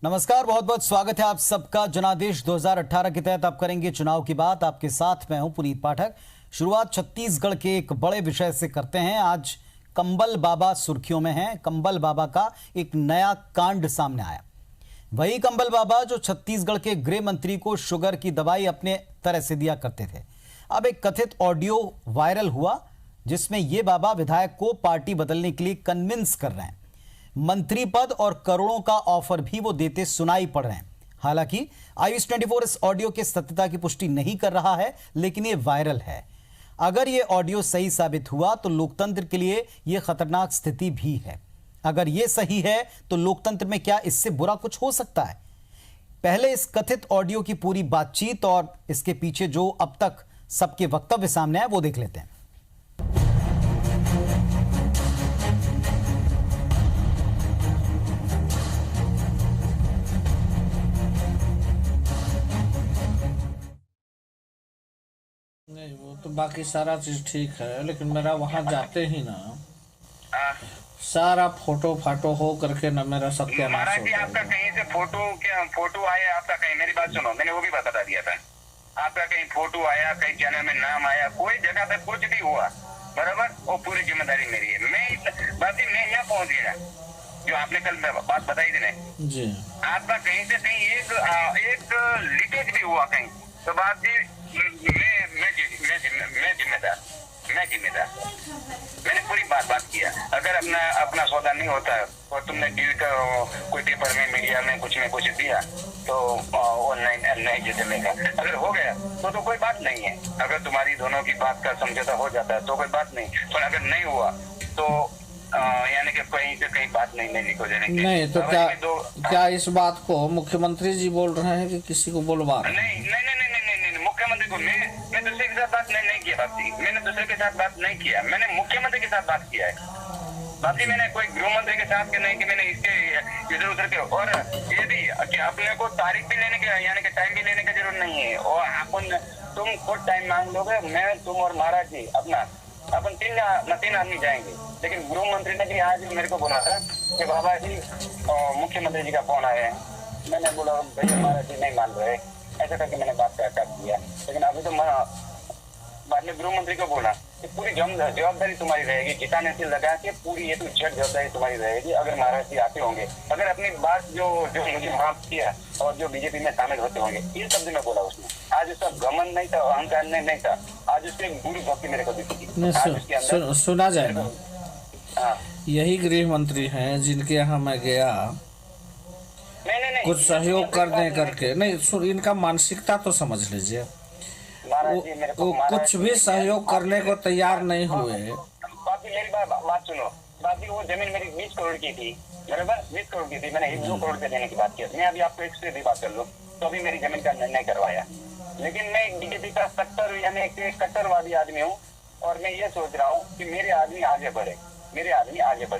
नमस्कार, बहुत बहुत स्वागत है आप सबका। जनादेश 2018 के तहत आप करेंगे चुनाव की बात। आपके साथ मैं हूं पुनीत पाठक। शुरुआत छत्तीसगढ़ के एक बड़े विषय से करते हैं। आज कंबल बाबा सुर्खियों में हैं। कंबल बाबा का एक नया कांड सामने आया। वही कंबल बाबा जो छत्तीसगढ़ के गृह मंत्री को शुगर की दवाई अपने तरह से दिया करते थे। अब एक कथित ऑडियो वायरल हुआ जिसमें ये बाबा विधायक को पार्टी बदलने के लिए कन्विंस कर रहे हैं। मंत्री पद और करोड़ों का ऑफर भी वो देते सुनाई पड़ रहे हैं। हालांकि आईवीएस 24 इस ऑडियो के सत्यता की पुष्टि नहीं कर रहा है, लेकिन ये वायरल है। अगर ये ऑडियो सही साबित हुआ तो लोकतंत्र के लिए ये खतरनाक स्थिति भी है। अगर ये सही है तो लोकतंत्र में क्या इससे बुरा कुछ हो सकता है? पहले इस कथित ऑडियो की पूरी बातचीत और इसके पीछे जो अब तक सबके वक्तव्य सामने आए वो देख लेते हैं। नहीं, वो तो बाकी सारा चीज ठीक है, लेकिन मेरा वहां जाते ही ना सारा फोटो फाटो हो करके ना मेरा सत्यानाश महाराज जी, हो आपका जाएगा। कहीं से फोटो आया आपका कहीं? मेरी बात सुनो, मैंने वो भी बता दिया था। आपका कहीं फोटो आया, कहीं चैनल में नाम आया, कोई जगह पे कुछ भी हुआ, बराबर, वो पूरी जिम्मेदारी मेरी है। मैं यहाँ पहुंच गया जो आपने कल बात बताई थी ना जी। आपका कहीं से कहीं एक लीकेज भी हुआ कहीं, तो बात जी मैं जिम्मेदार। मैंने पूरी बात किया। अगर अपना सौदा नहीं होता और तुमने टीवी का कोई पेपर में, मीडिया में कुछ दिया तो ऑनलाइन नहीं जितने अगर हो गया तो कोई बात नहीं है। अगर तुम्हारी दोनों की बात का समझौता हो जाता है तो कोई बात नहीं, पर अगर नहीं हुआ तो यानी कि कहीं से कहीं बात नहीं हो जाएगी। नहीं तो क्या इस बात को मुख्यमंत्री जी बोल रहे हैं कि किसी को बोलवा रहे हैं? नहीं, मुख्यमंत्री को मैं दूसरे के साथ बात नहीं किया। मैंने दूसरे के साथ बात नहीं किया, मैंने मुख्यमंत्री के साथ बात किया है। बाकी मैंने कोई गृह मंत्री के साथ के नहीं कि मैंने इसके इधर उधर के। और ये भी कि अपने को तारीख भी लेने के यानी कि टाइम भी लेने की जरूरत नहीं है। और तुम खुद टाइम मांग लोगे, मैं, तुम और महाराज जी अपन तीन आदमी जाएंगे। लेकिन गृह मंत्री ने भी आज मेरे को बोला था कि बाबा जी मुख्यमंत्री जी का फोन आया है। मैंने बोला भैया महाराज जी नहीं मान रहे, ऐसा करके मैंने बात काट दिया। लेकिन अभी तो बाद में गृह मंत्री को बोला कि पूरी जवाबदारी तुम्हारी रहेगी, जिताने से लगा के पूरी ये तो जवाबदारी तुम्हारी रहेगी। अगर महाराज जी आते होंगे, अगर अपनी बात जो मुझे माफ किया और जो बीजेपी में शामिल होते होंगे, इन शब्द में बोला उसने। आज उसका घमंड नहीं था, अहंकार नहीं था, आज उसकी बुरी भक्ति मेरे को दिखी। सुना जाए ना, यही गृह मंत्री हैं जिनके यहाँ मैं गया नहीं, कुछ सहयोग करने करके। नहीं, इनका मानसिकता तो समझ लीजिए। वो कुछ भी सहयोग करने को तैयार नहीं हुए। बाकी मेरी बात सुनो। बाकी वो जमीन मेरी 20 करोड़ की थी, बराबर, 20 करोड़ की थी। मैंने 2 करोड़ के देने की बात की। मैं अभी आपको 1 से भी बात कर लूं तो अभी मेरी जमीन का निर्णय करवाया। लेकिन मैं बीजेपी का यानी एक कट्टरवादी आदमी हूँ और मैं ये सोच रहा हूँ कि मेरे आदमी आगे बढ़े।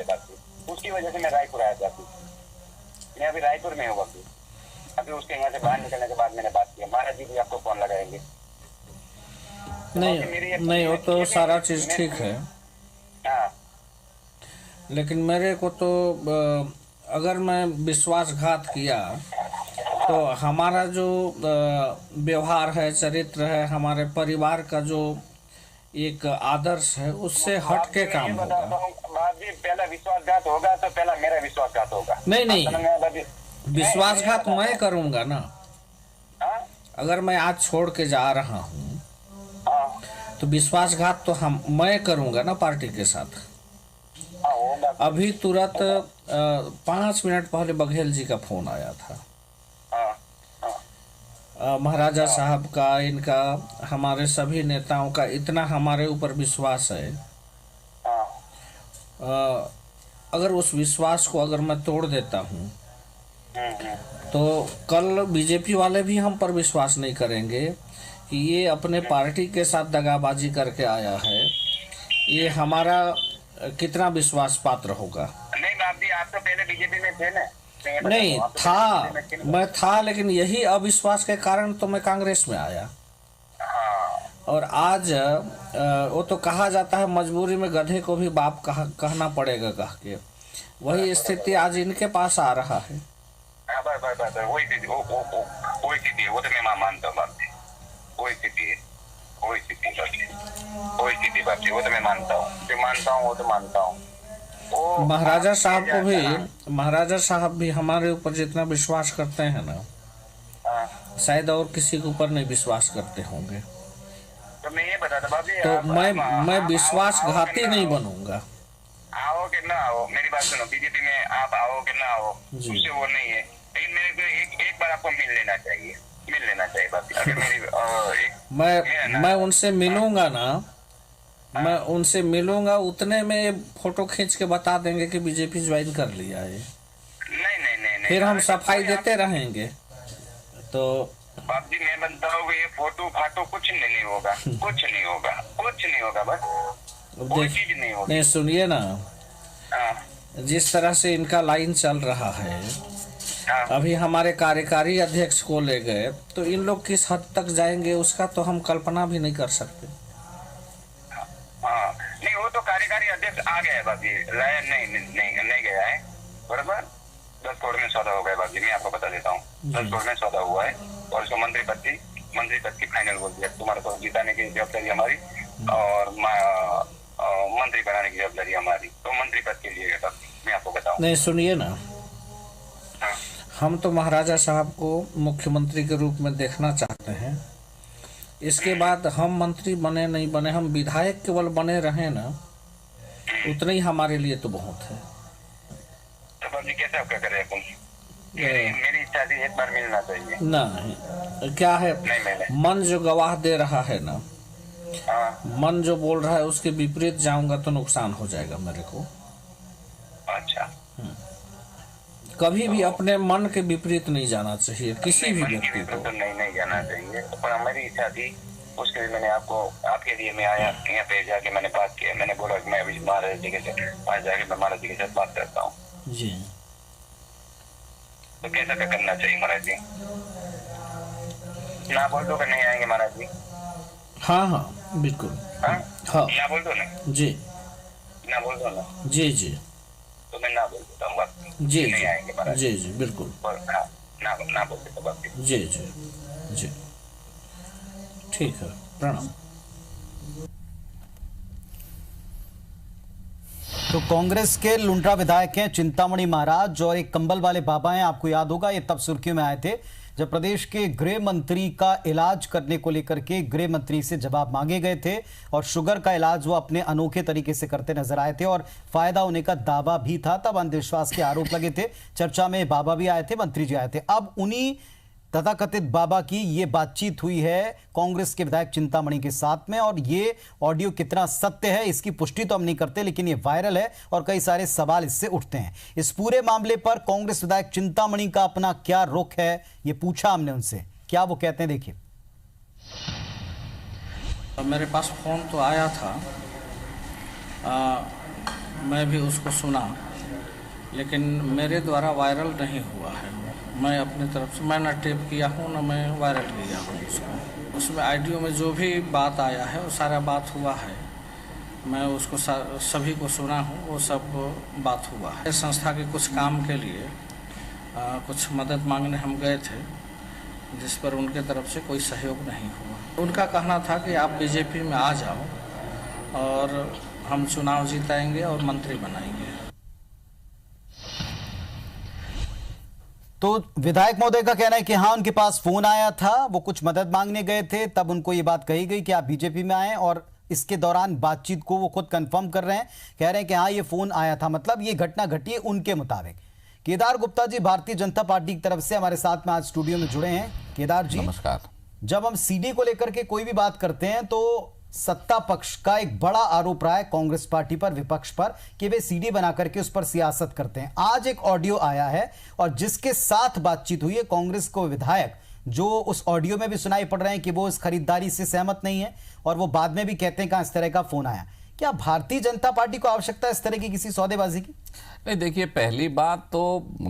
बाकी उसकी वजह से मैं रायपुर आया था। मैं अभी रायपुर में हूँ। अभी उसके यहाँ से बाहर निकलने के बाद मैंने बात किया, महाराज जी भी आपको फोन लगाएंगे। नहीं, वो तो सारा चीज ठीक है। हाँ। लेकिन मेरे को तो अगर मैं विश्वासघात किया तो हमारा जो व्यवहार है, चरित्र है, हमारे परिवार का जो एक आदर्श है, उससे हट के काम होगा। पहला विश्वासघात होगा तो पहला मेरा विश्वासघात होगा। नहीं, विश्वासघात मैं करूंगा ना। अगर मैं आज छोड़ के जा रहा हूँ तो विश्वासघात तो मैं करूंगा ना पार्टी के साथ। अभी तुरंत 5 मिनट पहले बघेल जी का फोन आया था, महाराजा साहब का, इनका, हमारे सभी नेताओं का इतना हमारे ऊपर विश्वास है। अगर उस विश्वास को अगर मैं तोड़ देता हूँ तो कल बीजेपी वाले भी हम पर विश्वास नहीं करेंगे कि ये अपने पार्टी के साथ दगाबाजी करके आया है। ये हमारा कितना विश्वास पात्र होगा। नहीं बाप जी, आप तो पहले बीजेपी में थे ना? नहीं था, मैं था, लेकिन यही अविश्वास के कारण तो मैं कांग्रेस में आया। और आज वो तो कहा जाता है मजबूरी में गधे को भी बाप कहना पड़ेगा कह के, वही स्थिति आज इनके पास आ रहा है। बस वही स्थिति वही स्थिति है, वो तो मैं मानता हूँ बात, वही स्थिति है, वही स्थिति बात है, वो तो मैं मानता हूँ, जो मानता हूँ वो तो मानता हूँ। महाराजा साहब भी हमारे ऊपर जितना विश्वास करते हैं ना, शायद और किसी के ऊपर नहीं विश्वास करते होंगे। तो मैं ये बताता भाभी, तो मैं विश्वासघाती नहीं बनूंगा। आओ कि ना आओ, मेरी बात सुनो, बीजेपी में आप आओ कि ना आओ, उससे वो नहीं है, लेकिन मेरे को एक बार आपको मिल लेना चाहिए बात। अगर मेरी मैं उनसे मिलूंगा ना, मैं उनसे मिलूंगा, उतने में फोटो खींच के बता देंगे कि बीजेपी ज्वाइन कर लिया है। नहीं फिर हम सफाई देते रहेंगे। तो बाप जी मैं बनता हूँ, ये फोटो फाटो कुछ नहीं होगा, कुछ नहीं होगा, बस कोई चीज नहीं होगी। नहीं सुनिए ना, जिस तरह से इनका लाइन चल रहा है, अभी हमारे कार्यकारी अध्यक्ष को ले गए, तो इन लोग किस हद तक जाएंगे उसका तो हम कल्पना भी नहीं कर सकते। नहीं वो तो कार्यकारी अध्यक्ष आ गया है बाबी, लाया नहीं गया है, बराबर 10 करोड़ में सौदा हो गया बाबी, मैं आपको बता देता हूँ, 10 करोड़ में सौदा हुआ है, और उसको मंत्री पद की फाइनल बोल दिया, तुम्हारे को जिताने की जवाबदारी हमारी और मंत्री बनाने की जवाबदारी हमारी, तो मंत्री पद के लिए मैं आपको बताऊँ। नहीं सुनिए ना, हम तो महाराजा साहब को मुख्यमंत्री के रूप में देखना चाहते हैं। इसके बाद हम मंत्री बने नहीं बने, हम विधायक केवल बने रहे ना, उतना ही हमारे लिए तो बहुत है। तो बाबू जी कैसे आपका करें अपन? मेरी इच्छा थी एक बार मिलना चाहिए। नहीं क्या है, मन जो गवाह दे रहा है ना, मन जो बोल रहा है उसके विपरीत जाऊंगा तो नुकसान हो जाएगा मेरे को। अच्छा, कभी भी अपने मन के विपरीत नहीं जाना चाहिए किसी भी व्यक्ति को। तो नहीं जाना चाहिए, पर हमारी इच्छा थी, उसके लिए मैंने आपके लिए मैं आया यहाँ पे, जाके मैंने बात किया, मैंने बोला कि मैं अभी महाराज जी के साथ आज जाके मैं महाराज जी के साथ बात करता हूँ जी। तो कैसा क्या करना चाहिए महाराज जी? ना बोल दो कि नहीं आएंगे महाराज जी? हाँ बिल्कुल। हाँ ना बोल दो ना जी, ना बोल दो ना जी जी, तो मैं ना बोल देता हूँ बात, जी नहीं आएंगे महाराज जी जी बिल्कुल, ना बोल देता बात जी जी जी, ठीक है, प्रणाम। तो कांग्रेस के लुंड्रा विधायक हैं चिंतामणि महाराज और एक कंबल वाले बाबा हैं। आपको याद होगा ये तब सुर्खियों में आए थे जब प्रदेश के गृह मंत्री का इलाज करने को लेकर के गृह मंत्री से जवाब मांगे गए थे और शुगर का इलाज वो अपने अनोखे तरीके से करते नजर आए थे और फायदा होने का दावा भी था। तब अंधविश्वास के आरोप लगे थे, चर्चा में बाबा भी आए थे, मंत्री जी आए थे। अब उन्हीं तथाकथित बाबा की ये बातचीत हुई है कांग्रेस के विधायक चिंतामणि के साथ में, और ये ऑडियो कितना सत्य है इसकी पुष्टि तो हम नहीं करते, लेकिन ये वायरल है और कई सारे सवाल इससे उठते हैं। इस पूरे मामले पर कांग्रेस विधायक चिंतामणि का अपना क्या रुख है ये पूछा हमने उनसे, क्या वो कहते हैं देखिए। मेरे पास फोन तो आया था, मैं भी उसको सुना, लेकिन मेरे द्वारा वायरल नहीं हुआ है। मैं अपनी तरफ से मैं न टेप किया हूँ न मैं वायरल किया हूँ उसको। उसमें ऑडियो में जो भी बात आया है वो सारा बात हुआ है, मैं उसको सभी को सुना हूँ, वो सब बात हुआ है। संस्था के कुछ काम के लिए कुछ मदद मांगने हम गए थे, जिस पर उनके तरफ से कोई सहयोग नहीं हुआ। उनका कहना था कि आप बीजेपी में आ जाओ और हम चुनाव जीताएंगे और मंत्री बनाएंगे। तो विधायक महोदय का कहना है कि हाँ उनके पास फोन आया था, वो कुछ मदद मांगने गए थे, तब उनको ये बात कही गई कि आप बीजेपी में आए, और इसके दौरान बातचीत को वो खुद कंफर्म कर रहे हैं, कह रहे हैं कि हाँ ये फोन आया था, मतलब ये घटना घटी है उनके मुताबिक। केदार गुप्ता जी भारतीय जनता पार्टी की तरफ से हमारे साथ में आज स्टूडियो में जुड़े हैं। केदार जी नमस्कार। जब हम सीडी को लेकर के कोई भी बात करते हैं तो सत्ता पक्ष का एक बड़ा आरोप रहा है कांग्रेस पार्टी पर, विपक्ष पर, कि वे सीडी बना करके उस पर सियासत करते हैं। आज एक ऑडियो आया है और जिसके साथ बातचीत हुई है कांग्रेस को विधायक जो उस ऑडियो में भी सुनाई पड़ रहे हैं कि वो इस खरीदारी से सहमत नहीं है, और वो बाद में भी कहते हैं कि इस तरह का फोन आया। क्या भारतीय जनता पार्टी को आवश्यकता है इस तरह की किसी सौदेबाजी की? नहीं, देखिए, पहली बात तो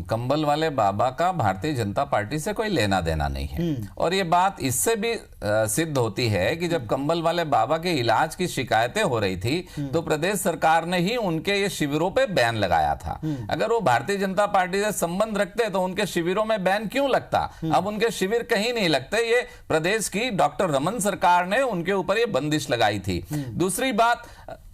कंबल वाले बाबा का भारतीय जनता पार्टी से कोई लेना देना नहीं है। और ये बात इससे भी सिद्ध होती है कि जब कंबल वाले बाबा के इलाज की शिकायतें हो रही थी तो प्रदेश सरकार ने ही उनके ये शिविरों पे बैन लगाया था। अगर वो भारतीय जनता पार्टी से संबंध रखते तो उनके शिविरों में बैन क्यों लगता? अब उनके शिविर कहीं नहीं लगते। ये प्रदेश की डॉक्टर रमन सरकार ने उनके ऊपर ये बंदिश लगाई थी। दूसरी बात,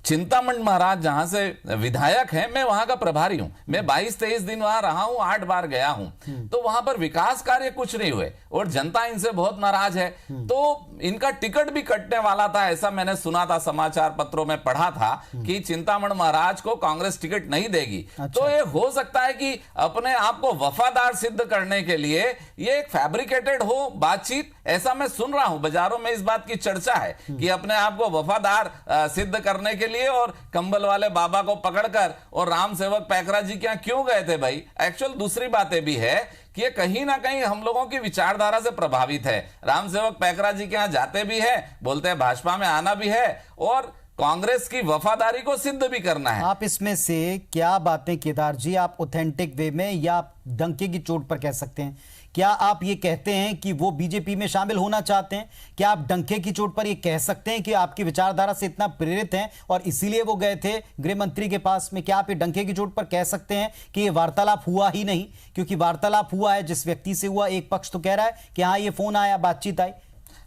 चिंतामण महाराज जहां से विधायक हैं, मैं वहां का प्रभारी हूं। मैं 22-23 दिन वहां रहा हूं, 8 बार गया हूं। तो वहां पर विकास कार्य कुछ नहीं हुए और जनता इनसे बहुत नाराज है। तो इनका टिकट भी कटने वाला था, ऐसा मैंने सुना था, समाचार पत्रों में पढ़ा था कि चिंतामण महाराज को कांग्रेस टिकट नहीं देगी। तो ये हो सकता है कि अपने आप को वफादार सिद्ध करने के लिए ये एक फैब्रिकेटेड हो बातचीत, ऐसा मैं सुन रहा हूं। बाजारों में इस बात की चर्चा है कि अपने आप को वफादार सिद्ध करने के लिए और कंबल वाले बाबा को पकड़कर और राम सेवक पैकरा जी क्या क्यों गए थे भाई? एक्चुअल दूसरी बातें भी है कि ये कहीं ना कहीं हम लोगों की विचारधारा से प्रभावित है। राम सेवक पैकरा जी के यहां जाते भी है, बोलते हैं भाजपा में आना भी है और कांग्रेस की वफादारी को सिद्ध भी करना है। आप इसमें से क्या बातें केदार जी आप ऑथेंटिक वे में या डंके की चोट पर कह सकते हैं? क्या आप ये कहते हैं कि वो बीजेपी में शामिल होना चाहते हैं? क्या आप डंके की चोट पर ये कह सकते हैं कि आपकी विचारधारा से इतना प्रेरित हैं और इसीलिए वो गए थे गृह मंत्री के पास में? क्या आप ये डंके की चोट पर कह सकते हैं कि ये वार्तालाप हुआ ही नहीं? क्योंकि वार्तालाप हुआ है, जिस व्यक्ति से हुआ, एक पक्ष तो कह रहा है कि हाँ ये फोन आया, बातचीत आई।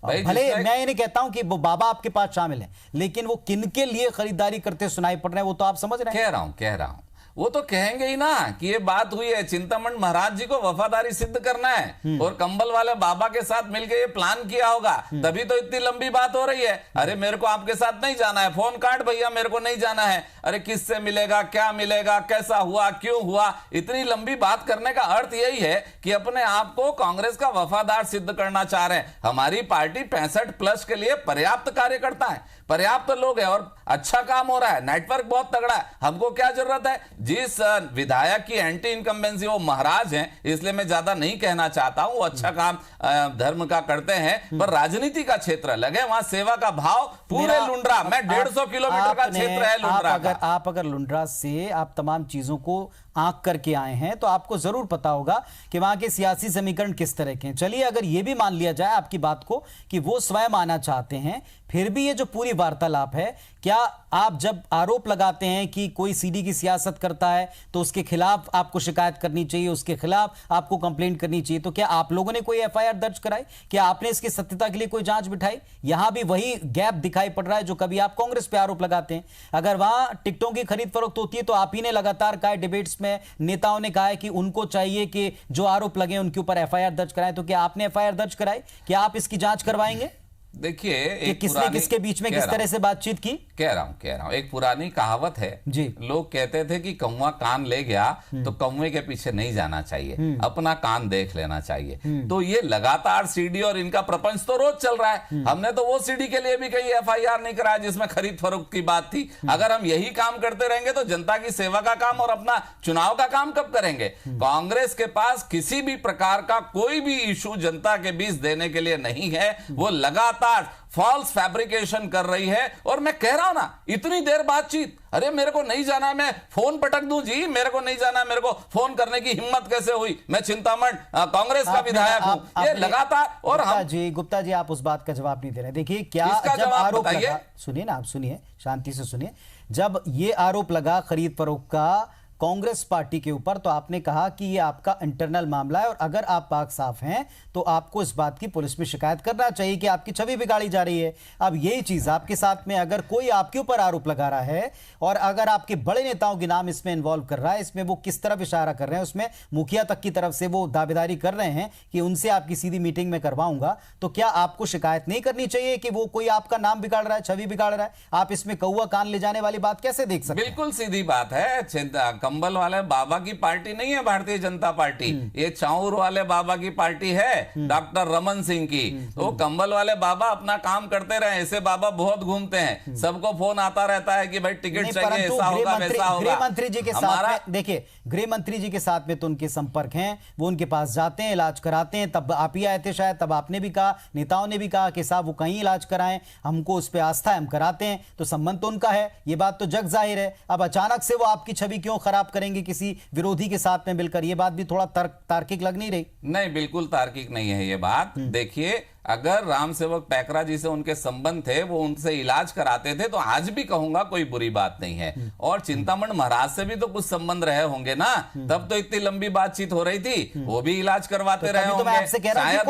भले मैं ये नहीं कहता हूं कि वो बाबा आपके पास शामिल है, लेकिन वो किनके लिए खरीदारी करते सुनाई पड़ रहे हैं वो तो आप समझ रहे हैं। कह रहा हूं वो तो कहेंगे ही ना कि ये बात हुई है, चिंतामण महाराज जी को वफादारी सिद्ध करना है और कंबल वाले बाबा के साथ मिलकर ये प्लान किया होगा, तभी तो इतनी लंबी बात हो रही है। अरे मेरे को आपके साथ नहीं जाना है, फोन काट भैया, मेरे को नहीं जाना है। अरे किससे मिलेगा, क्या मिलेगा, कैसा हुआ, क्यों हुआ? इतनी लंबी बात करने का अर्थ यही है कि अपने आप को कांग्रेस का वफादार सिद्ध करना चाह रहे हैं। हमारी पार्टी 65+ के लिए पर्याप्त कार्यकर्ता है, पर्याप्त लोग हैं और अच्छा काम हो रहा है, नेटवर्क बहुत तगड़ा है। हमको क्या जरूरत है? जिस विधायक की एंटी इनकम्बेंसी वो महाराज हैं, इसलिए मैं ज्यादा नहीं कहना चाहता हूं, वो अच्छा काम धर्म का करते हैं, पर राजनीति का क्षेत्र लगे वहां सेवा का भाव पूरे लुंड्रा में 150 किलोमीटर का क्षेत्र है लुंड्रा। आप अगर लुंड्रा से आप तमाम चीजों को आंक करके आए हैं तो आपको जरूर पता होगा कि वहां के सियासी समीकरण किस तरह के हैं। चलिए अगर यह भी मान लिया जाए आपकी बात को कि वो स्वयं आना चाहते हैं, फिर भी ये जो पूरी वार्तालाप है, क्या आप जब आरोप लगाते हैं कि कोई सीडी की सियासत करता है तो उसके खिलाफ आपको शिकायत करनी चाहिए, उसके खिलाफ आपको कंप्लेंट करनी चाहिए, तो क्या आप लोगों ने कोई एफआईआर दर्ज कराई? क्या आपने इसकी सत्यता के लिए कोई जांच बिठाई? यहां भी वही गैप दिखाई पड़ रहा है जो कभी आप कांग्रेस पे आरोप लगाते हैं। अगर वहां टिकटों की खरीद फरोख्त होती है तो आप ही ने लगातार कहा, डिबेट्स में नेताओं ने कहा है कि उनको चाहिए कि जो आरोप लगे उनके ऊपर एफआईआर दर्ज कराएं। तो क्या आपने एफआईआर दर्ज कराई? क्या आप इसकी जांच करवाएंगे? देखिए, किसने किसके बीच में किस तरह से बातचीत की? कह रहा हूं एक पुरानी कहावत है जी। लोग कहते थे कि कौवा कान ले गया तो कौवे के पीछे नहीं जाना चाहिए, अपना कान देख लेना चाहिए। तो ये लगातार सीडी और इनका प्रपंच तो रोज चल रहा है। हमने तो वो सीडी के लिए भी कहीं एफआईआर नहीं कराया जिसमें खरीद फरोख्त की बात थी। अगर हम यही काम करते रहेंगे तो जनता की सेवा का काम और अपना चुनाव का काम कब करेंगे? कांग्रेस के पास किसी भी प्रकार का कोई भी इशू जनता के बीच देने के लिए नहीं है। वो लगातार फॉल्स फैब्रिकेशन कर रही है और मैं कह रहा हूं ना, इतनी देर बातचीत, अरे मेरे को नहीं जाना है, मैं फोन पटक दूं जी, मेरे को नहीं जाना है, मेरे को फोन करने की हिम्मत कैसे हुई? मैं चिंतामण कांग्रेस का विधायक हूं। ये लगातार और गुप्ता जी आप उस बात का जवाब नहीं दे रहे। देखिए क्या जब आरोप लगा, सुनिए ना, आप सुनिए, शांति से सुनिए। जब ये आरोप लगा खरीद फरोख्त का कांग्रेस पार्टी के ऊपर तो आपने कहा कि ये आपका इंटरनल मामला है और अगर आप पाक साफ हैं तो आपको इस बात की पुलिस में शिकायत करना चाहिए कि आपकी छवि बिगाड़ी जा रही है। अब यही चीज आपके साथ में अगर कोई आपके ऊपर आरोप लगा रहा है और अगर आपके बड़े नेताओं के नाम इसमें इन्वॉल्व कर रहा है, इसमें वो किस तरफ इशारा कर रहे हैं, उसमें मुखिया तक की तरफ से वो दावेदारी कर रहे हैं कि उनसे आपकी सीधी मीटिंग में करवाऊंगा, तो क्या आपको शिकायत नहीं करनी चाहिए कि वो कोई आपका नाम बिगाड़ रहा है, छवि बिगाड़ रहा है? आप इसमें कौवा कान ले जाने वाली बात कैसे देख सकते हैं? बिल्कुल सीधी बात है। कंबल वाले बाबा की पार्टी नहीं है भारतीय जनता पार्टी, ये चाऊर वाले बाबा की पार्टी है, डॉक्टर रमन सिंह की। तो कंबल वाले बाबा अपना काम करते रहे, ऐसे बाबा बहुत घूमते हैं, सबको फोन आता रहता है कि भाई टिकट चाहिए, ऐसा होगा वैसा होगा। गृह मंत्री जी के साथ में, देखिए गृह मंत्री जी के साथ में तो उनके संपर्क हैं, वो उनके पास जाते हैं, इलाज कराते हैं। तब आप ही आए थे शायद, तब आपने भी कहा, नेताओं ने भी कहा कि साहब वो कहीं इलाज कराएं, हमको उस पर आस्था है, हम कराते हैं। तो संबंध तो उनका है, ये बात तो जग जाहिर है। अब अचानक से वो आपकी छवि क्यों खराब खराब करेंगे किसी विरोधी के साथ में मिलकर, ये बात भी थोड़ा तार्किक लग नहीं रही? नहीं, बिल्कुल तार्किक नहीं है ये बात। देखिए, अगर राम सेवक पैकरा जी से उनके संबंध थे, वो उनसे इलाज कराते थे, तो आज भी कहूंगा कोई बुरी बात नहीं है। और चिंतामण महाराज से भी तो कुछ संबंध रहे होंगे ना, तब तो इतनी लंबी बातचीत हो रही थी, वो भी इलाज करवाते रहे होंगे। तो मैं आपसे कह रहा हूं कि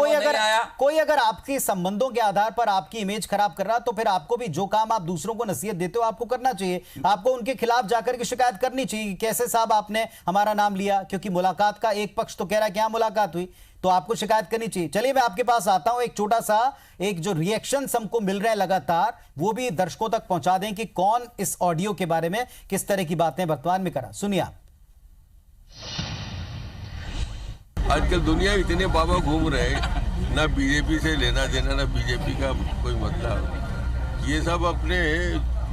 कोई अगर आपके संबंधों के आधार पर आपकी इमेज खराब कर रहा, तो फिर आपको भी जो काम आप दूसरों को नसीहत देते हो आपको करना चाहिए। आपको उनके खिलाफ जाकर के शिकायत करनी चाहिए। कैसे साहब आपने हमारा नाम लिया, क्योंकि मुलाकात का एक पक्ष तो कह रहा है कि हाँ मुलाकात हुई, तो आपको शिकायत करनी चाहिए। चलिए मैं आपके पास आता हूं, एक छोटा सा एक जो रिएक्शन हमको मिल रहे हैं लगातार, वो भी दर्शकों तक पहुंचा दें कि कौन इस ऑडियो के बारे में किस तरह की बातें वर्तमान में करा। सुनिए आप। आजकल दुनिया इतने बाबा घूम रहे हैं, ना बीजेपी से लेना देना, ना बीजेपी का कोई मतलब। ये सब अपने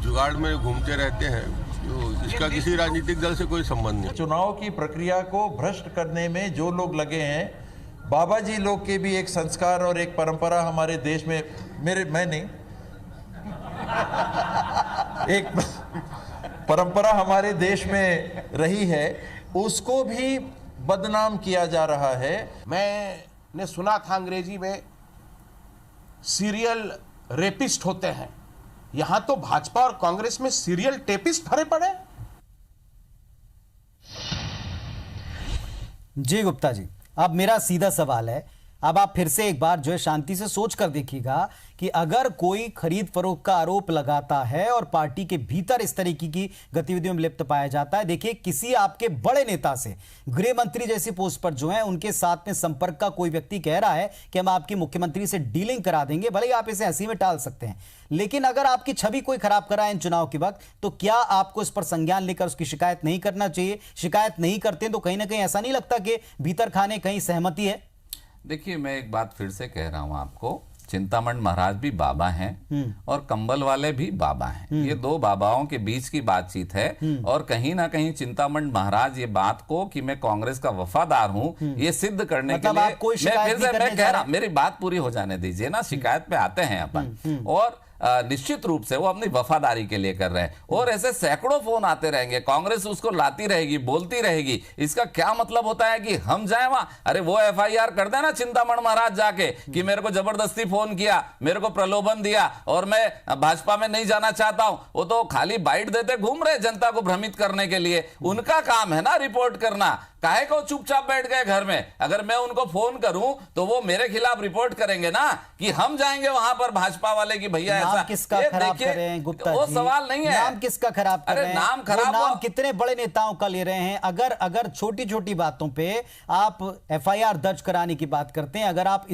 जुगाड़ में घूमते रहते हैं, तो इसका किसी राजनीतिक दल से कोई संबंध नहीं। चुनाव की प्रक्रिया को भ्रष्ट करने में जो लोग लगे हैं, बाबा जी लोग के भी एक संस्कार और एक परंपरा हमारे देश में, मैं नहीं, एक परंपरा हमारे देश में रही है, उसको भी बदनाम किया जा रहा है। मैंने सुना था अंग्रेजी में सीरियल रेपिस्ट होते हैं, यहां तो भाजपा और कांग्रेस में सीरियल टेपिस्ट भरे पड़े। जी गुप्ता जी, अब मेरा सीधा सवाल है, अब आप फिर से एक बार जो है शांति से सोच कर देखिएगा कि अगर कोई खरीद फरोख्त का आरोप लगाता है और पार्टी के भीतर इस तरीके की गतिविधियों में लिप्त पाया जाता है, देखिए किसी आपके बड़े नेता से, गृह मंत्री जैसी पोस्ट पर जो है, उनके साथ में संपर्क का कोई व्यक्ति कह रहा है कि हम आपकी मुख्यमंत्री से डीलिंग करा देंगे, भले ही आप इसे हंसी में टाल सकते हैं, लेकिन अगर आपकी छवि कोई खराब करा है इन चुनाव के वक्त, तो क्या आपको इस पर संज्ञान लेकर उसकी शिकायत नहीं करना चाहिए? शिकायत नहीं करते तो कहीं ना कहीं ऐसा नहीं लगता कि भीतर खाने कहीं सहमति है? देखिए, मैं एक बात फिर से कह रहा हूं आपको, चिंतामण महाराज भी बाबा हैं और कंबल वाले भी बाबा हैं। ये दो बाबाओं के बीच की बातचीत है, और कहीं ना कहीं चिंतामण महाराज ये बात को कि मैं कांग्रेस का वफादार हूं, ये सिद्ध करने के लिए, मैं कह रहा, मेरी बात पूरी हो जाने दीजिए ना, शिकायत पे आते हैं अपन। और निश्चित रूप से वो अपनी वफादारी के लिए कर रहे हैं, और ऐसे सैकड़ों फोन आते रहेंगे, कांग्रेस उसको लाती रहेगी, बोलती रहेगी। इसका क्या मतलब होता है कि हम जाए वहां? अरे वो एफआईआर कर देना चिंतामण महाराज जाके कि मेरे को जबरदस्ती फोन किया, मेरे को प्रलोभन दिया और मैं भाजपा में नहीं जाना चाहता हूं। वो तो खाली बाइट देते घूम रहे जनता को भ्रमित करने के लिए। उनका काम है ना रिपोर्ट करना, काहे को चुपचाप बैठ गए घर में? अगर मैं उनको फोन करूं तो वो मेरे खिलाफ रिपोर्ट करेंगे ना कि हम जाएंगे वहां पर भाजपा वाले की भैया ऐसा। किसका खराब कर रहे हैं गुप्ता वो जी? सवाल नहीं है, नाम किसका खराब कर रहे हैं? नाम खराब, नाम कितने बड़े नेताओं का ले रहे हैं? अगर छोटी छोटी बातों पे आप एफआईआर दर्ज कराने की बात करते हैं, अगर आप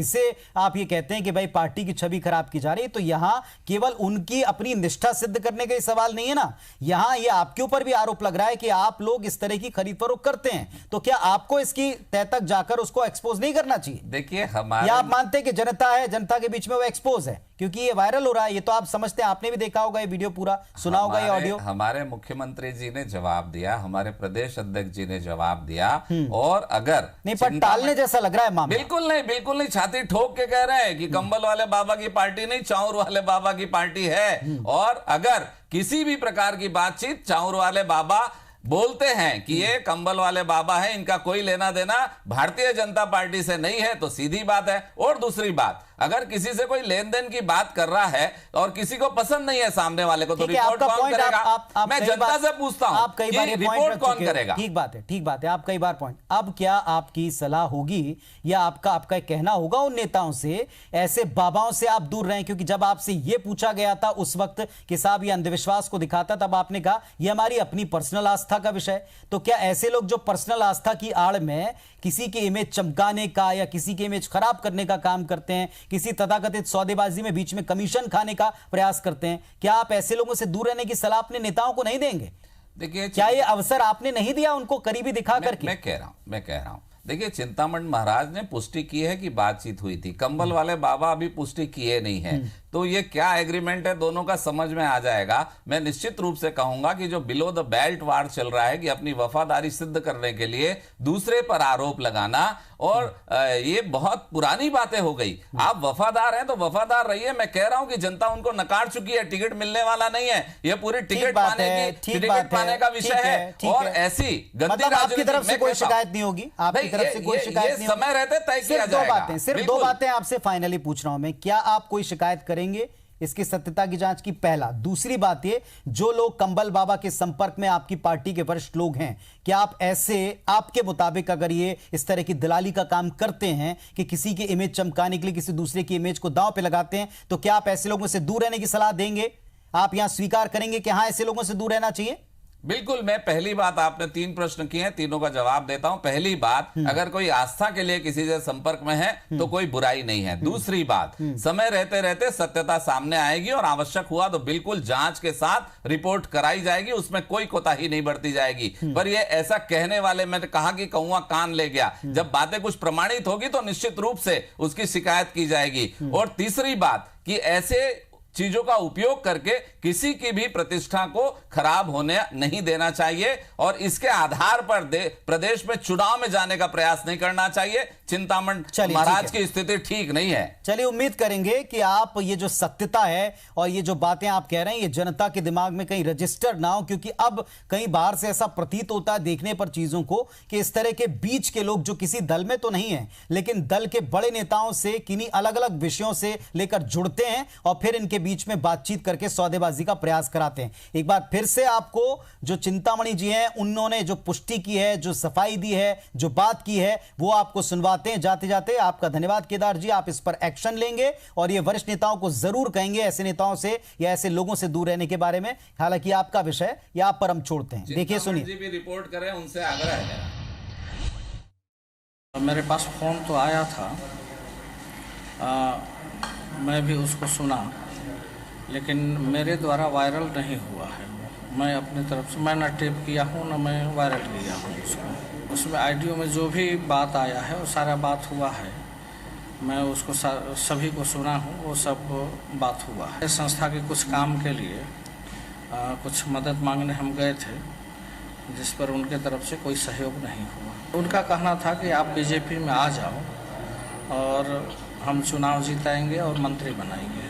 ये कहते हैं कि भाई पार्टी की छवि खराब की जा रही है, तो यहां केवल उनकी अपनी निष्ठा सिद्ध करने का सवाल नहीं है ना, यहां ये आपके ऊपर भी आरोप लग रहा है कि आप लोग इस तरह की खरीद फरोख्त करते हैं। तो क्या आपको इसकी तह तक जाकर उसको एक्सपोज नहीं करना चाहिए? देखिए, हमारे, या आप मानते हैं कि जनता है, जनता के बीच में वो एक्सपोज है क्योंकि ये वायरल हो रहा है? ये तो आप समझते हैं, आपने भी देखा होगा ये वीडियो, पूरा सुना होगा ये ऑडियो। हमारे मुख्यमंत्री जी ने जवाब दिया, हमारे प्रदेश अध्यक्ष जी ने जवाब दिया, और अगर नहीं, पर टालने जैसा लग रहा है मामला। बिल्कुल नहीं, बिल्कुल नहीं, छाती ठोक के कह रहे हैं कि कंबल वाले बाबा की पार्टी नहीं, चाउर वाले बाबा की पार्टी है। और अगर किसी भी प्रकार की बातचीत चाउर वाले बाबा बोलते हैं कि ये कंबल वाले बाबा हैं, इनका कोई लेना देना भारतीय जनता पार्टी से नहीं है, तो सीधी बात है। और दूसरी बात, अगर किसी से कोई लेन देन की बात कर रहा है और किसी को पसंद नहीं है सामने वाले को, तो रिपोर्ट कौन करेगा? मैं जनता से पूछता हूं, आप कई बार रिपोर्ट कौन करेगा? ठीक बात है, ठीक बात है, आप कई बार पॉइंट। अब क्या आपकी सलाह होगी या आपका कहना होगा उन नेताओं से, ऐसे बाबाओं से आप दूर रहें? क्योंकि जब आपसे यह पूछा गया था उस वक्त कि साहब ये अंधविश्वास को दिखाता, तब आपने कहा ये हमारी अपनी पर्सनल आस्था का विषय। तो क्या ऐसे लोग जो पर्सनल आस्था की आड़ में किसी की इमेज चमकाने का या किसी की इमेज खराब करने का काम करते हैं, किसी तथाकथित सौदेबाजी में बीच में कमीशन खाने का प्रयास करते हैं, क्या आप ऐसे लोगों से दूर रहने की सलाह अपने नेताओं को नहीं देंगे? देखिए, क्या ये अवसर आपने नहीं दिया उनको करीबी दिखा करके? मैं कह रहा हूं, देखिए, चिंतामण महाराज ने पुष्टि की है कि बातचीत हुई थी, कंबल वाले बाबा अभी पुष्टि किए नहीं है। तो ये क्या एग्रीमेंट है दोनों का समझ में आ जाएगा। मैं निश्चित रूप से कहूंगा कि जो बिलो द बेल्ट वार चल रहा है कि अपनी वफादारी सिद्ध करने के लिए दूसरे पर आरोप लगाना, और ये बहुत पुरानी बातें हो गई। आप वफादार हैं तो वफादार रहिए। मैं कह रहा हूं कि जनता उनको नकार चुकी है, टिकट मिलने वाला नहीं है। ये पूरी टिकट पाने का विषय है। और ऐसी गंदी आपकी तरफ से कोई शिकायत नहीं होगी, आपकी तरफ से कोई शिकायत नहीं होगी। समय रहते तय किया जाएगा। सिर्फ दो बातें आपसे फाइनली पूछ रहा हूं मैं, क्या आप कोई शिकायत करेंगे इसकी सत्यता की जांच की? पहला। दूसरी बात ये, जो लोग कंबल बाबा के संपर्क में आपकी पार्टी के वरिष्ठ लोग हैं, क्या आप ऐसे, आपके मुताबिक अगर ये इस तरह की दलाली का काम करते हैं कि किसी की इमेज चमकाने के लिए किसी दूसरे की इमेज को दांव पे लगाते हैं, तो क्या आप ऐसे लोगों से दूर रहने की सलाह देंगे? आप यहां स्वीकार करेंगे कि हां ऐसे लोगों से दूर रहना चाहिए? बिल्कुल। मैं पहली बात, आपने 3 प्रश्न किए हैं, तीनों का जवाब देता हूं। पहली बात, अगर कोई आस्था के लिए किसी से संपर्क में है तो कोई बुराई नहीं है। दूसरी बात, समय रहते रहते सत्यता सामने आएगी और आवश्यक हुआ तो बिल्कुल जांच के साथ रिपोर्ट कराई जाएगी, उसमें कोई कोताही नहीं बरती जाएगी। पर ये ऐसा कहने वाले, मैंने कहा कि कौवा कान ले गया, जब बातें कुछ प्रमाणित होगी तो निश्चित रूप से उसकी शिकायत की जाएगी। और तीसरी बात कि ऐसे चीजों का उपयोग करके किसी की भी प्रतिष्ठा को खराब होने नहीं देना चाहिए, और इसके आधार पर प्रदेश में चुनाव में जाने का प्रयास नहीं करना चाहिए। चिंतामण महाराज की स्थिति ठीक नहीं है। चलिए, उम्मीद करेंगे कि आप ये जो सत्यता है और ये जो बातें आप कह रहे हैं, ये जनता के दिमाग में कहीं रजिस्टर ना हो, क्योंकि अब कहीं बाहर से ऐसा प्रतीत होता है देखने पर चीजों को कि इस तरह के बीच के लोग जो किसी दल में तो नहीं है लेकिन दल के बड़े नेताओं से किन्हीं अलग अलग विषयों से लेकर जुड़ते हैं और फिर इनके बीच में बातचीत करके सौदेबाजी का प्रयास कराते हैं। एक बार फिर से आपको जो चिंतामणि जी हैं, उन्होंने जो पुष्टि की है, जो सफाई दी है, जो बात की है, वो आपको सुनवाते हैं। जाते जाते आपका धन्यवाद केदार जी, आप इस पर एक्शन लेंगे और ये वरिष्ठ नेताओं को जरूर कहेंगे ऐसे नेताओं से या ऐसे लोगों से दूर रहने के बारे में। हालांकि आपका विषय या आप पर हम छोड़ते हैं। देखिए, सुनिए। जी भी रिपोर्ट करें, उनसे आग्रह है। मेरे पास फोन तो आया था, मैं भी उसको सुना, लेकिन मेरे द्वारा वायरल नहीं हुआ है। मैं अपनी तरफ से, मैं न टेप किया हूँ न मैं वायरल किया हूँ उसको। उसमें ऑडियो में जो भी बात आया है वो सारा बात हुआ है। मैं उसको सभी को सुना हूँ, वो सब बात हुआ है। संस्था के कुछ काम के लिए कुछ मदद मांगने हम गए थे, जिस पर उनके तरफ से कोई सहयोग नहीं हुआ। उनका कहना था कि आप बीजेपी में आ जाओ और हम चुनाव जीताएंगे और मंत्री बनाएंगे।